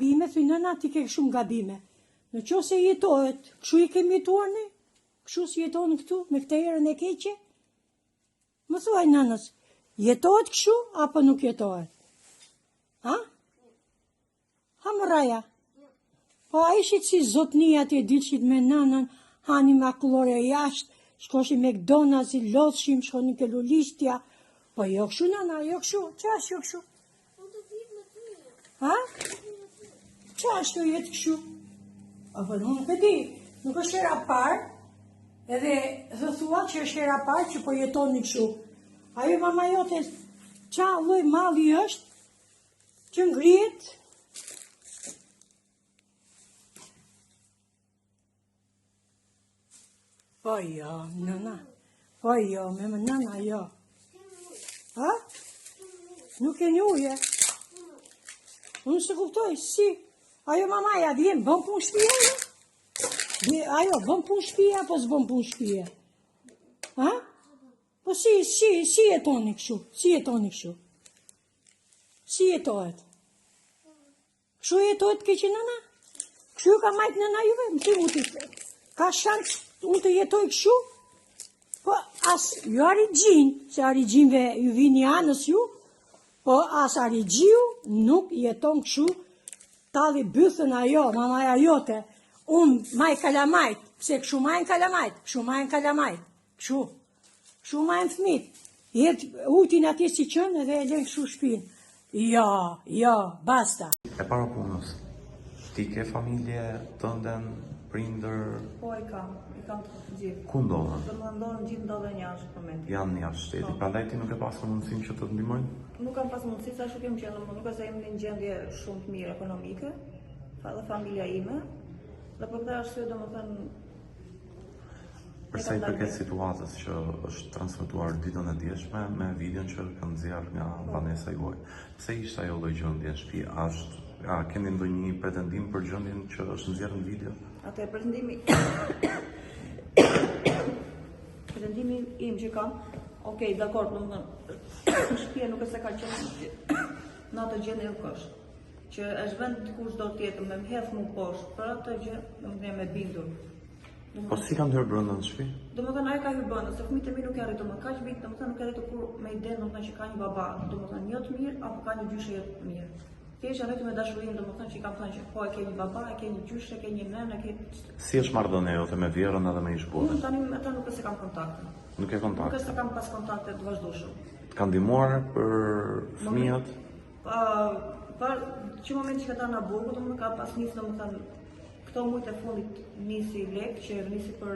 gabime, thuj nëna ti ke shumë gabime. Në qoftë se jetohet, kështu i kemi jetuar ne? Kështu si jeton këtu, me këtë erën e keqe? Më thuaj nënës, jetohet kështu, apo nuk jetohet? Ha? Ha më raja? Po a ishit si zotnia ti e dilshit me nënën, hani makullore jashtë, shkoshi me McDonald's, i lodhshim, shkoni ke lulistja. Po jo kështu nëna, jo kështu, qa është jo kështu? Ha? Qa është jo jetë kështu? Apo nuk e di, nuk është era parë, edhe dhe thua që është era parë që po jetoni kështu. Ajo mama jote, qa lloj malli është, që ngrihet? Po jo, nëna, po jo, me më nëna jo. Ha? Nuk e një uje. Unë se kuptoj, si? Ajo mamaja vjen, bën punë shtëpia? Ajo, bën punë shtëpia, apo s'bën punë shtëpia? Ha? Po si jetoni kështu? Si jetoni kështu? Si jetohet? Kështu jetohet keqe nëna? Kështu ka majtë nëna juve? Më të muti. Ka shans unë të jetoj kështu? Po as, jo arigjin, se arigjinve ju vini anës ju, po as arigjiu nuk jeton kështu. Talli bythën ajo, mamaja jote, unë maj kalamajt, pse kështu majnë kalamajt, kështu majnë kalamajt, kështu majnë fëmit, jetë utin atje si qënë edhe e len kështu shpinë. Jo, basta. E para punës, ti ke familje tënden, prindër? Po i kam të gjithë. Ku ndodhen? Do më ndodhen gjithë ndodhen jashtë për mendje. Janë jashtë shtetit, prandaj ti nuk e pasur mundësinë që të të ndihmojnë? Nuk kam pas mundësi, sa shumë qenë, nuk e se jemi në gjendje shumë të mirë ekonomike, dhe familja ime, dhe për këtë arsye do më thënë... Përsa i përket situatës që është transmetuar ditën e djeshme me videon që kanë nxjerrë nga Vanessa Juaj. Pse ishte ajo lloj gjendje në shtëpi? A keni ndonjë pretendim për gjendjen që është nxjerrë në video? Atë pretendimi im që kam, okej, dakord, do më thënë, shtëpia nuk e se ka qenë në atë gjendje nuk është. Që është vend kush do tjetër me më hedh mu poshtë, për atë gjë, do më thënë me bindur. Po si kanë hyrë brenda në shtëpi? Do më thënë, ajo ka hyrë brenda, se fëmijët e mi nuk e arritur më kaq vit, do më thënë nuk e arritur kur me idenë, do më thënë që ka një baba, do më thënë një të mirë, apo ka një gjyshe jo të mirë. Thjesht arritur me dashurinë, do më thënë që i kam thënë që po e ke një baba, e ke një gjyshe, e ke një nënë, e ke... Si është marrëdhënia jote me Vjerën edhe me ish-burrin? Unë tani me ata nuk e se kam kontakte. Nuk e kontakt? Nuk e se kam pas kontakte të vazhdueshëm. Të kanë ndihmuar për fëmijët? Që moment që ata na burgu, do më ka pas nisë, do më thënë, këto mujt e fundit nisi lek, që nisi për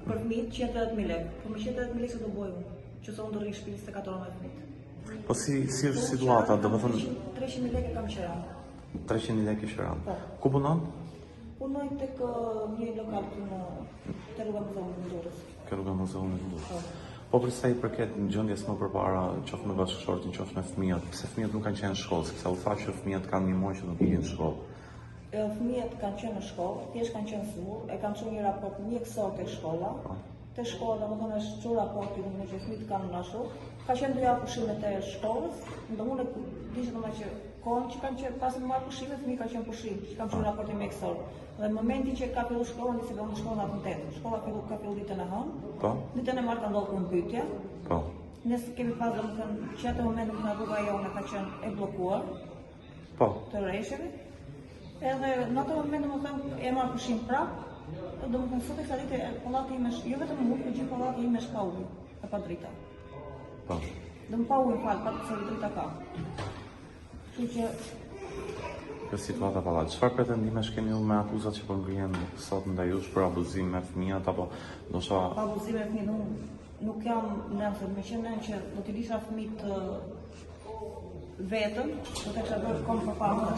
fëmijët 180.000 lek. Po me 180.000 lek se do bojë unë, që se unë do rrinë shtëpi 24 orë me fëmijët. Po si është situata, do më thënë... 300.000 lek e kam qëran. 300.000 lek i qëran. Po. Ku punon? Punoj tek një lokal këtu te rruga Muzeumit të Durrës. Ke rruga Muzeumit të Durrës. Po përsa i përket në gjendjes më përpara, qoftë me bashkëshortin, qoftë me fëmijët, pse fëmijët nuk kanë qenë në shkollë, sepse u tha që fëmijët kanë një muaj që nuk ikin në shkollë. Fëmijët kanë qenë në shkollë, thjesht kanë qenë smur, e kanë çuar një raport mjekësor tek shkolla. Te shkolla, domethënë është çuar raporti domethënë që fëmijët kanë nashur. Ka qenë 2 javë pushimet e shkollës, ndonë dishë domethënë që kohën që kanë qenë pas marrë pushimet, fëmijët kanë qenë pushim, që kanë çuar raportin mjekësor. Dhe në momentin që ka filluar shkolla, nisi në shkollën atë tetë. Shkolla ka filluar ditën e hënë. Po. Ditën e martë ka ndodhur mbytyja. Po. Ne kemi pasur domethënë që atë moment domethënë rruga jonë ka qenë e bllokuar. Po. Të rresheve. Edhe në atë moment domethënë e marr pushim prapë. Domethënë sot kësa ditë pallati im është jo vetëm unë, por gjithë pallati im është pa ujë, pa drita. Po. Do më pa ujë fal, pa të drita ka. Kështu që Kjo situata pallat. Çfarë pretendimesh keni me akuzat që po ngrihen sot ndaj jush për abuzim me fëmijët apo ndoshta abuzim me fëmijët? Nuk jam nëse më qenë që do t'i lisha fëmijët vetëm, do të kisha bërë kom për parë të